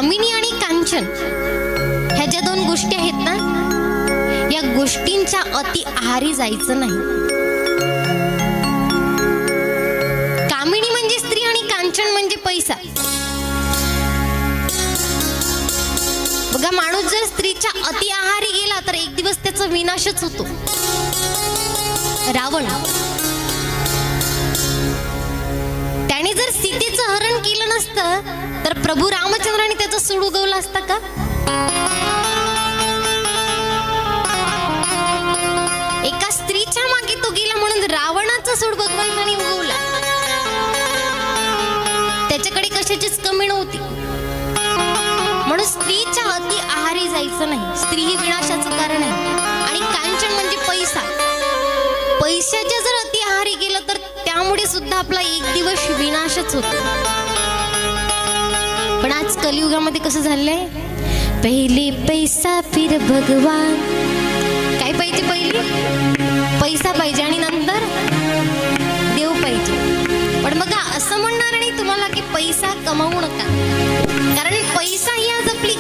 कामिनी आणि कांचन ह्या ज्या दोन गोष्टी आहेत ना, या गोष्टींच्या अति आहारी जायचं नाही. कामिनी म्हणजे स्त्री आणि कांचन म्हणजे पैसा. बघा, माणूस जर स्त्रीच्या अति आहारी गेला तर एक दिवस त्याचा विनाशच होतो. रावण त्याने जर सीतेचं हरण केलं नसतं तर प्रभू रामचंद्राने त्याचं सूड उगवलं असतं का? एका स्त्रीच्या मागे तो गेला म्हणून रावणाचं सूड भगवंताने उगवला. त्याच्याकडे कशाचीच कमी नव्हती. म्हणून स्त्रीच्या अति आहारी जायचं नाही. स्त्री ही विनाशाचं कारण आहे. आणि कांचन म्हणजे पैसा. पैशाच्या जर अति आहारी गेलं तर त्यामुळे सुद्धा आपला एक दिवस विनाशच होतो. पण आज कलियुगामध्ये कसं झालंय, पहिले पैसा फिर भगवान. काय पाहिजे? पहिले पैसा पाहिजे आणि नंतर देव पाहिजे. पण बघा, असं म्हणणार नाही तुम्हाला की पैसा कमावू नका, कारण पैसा ही आज आपली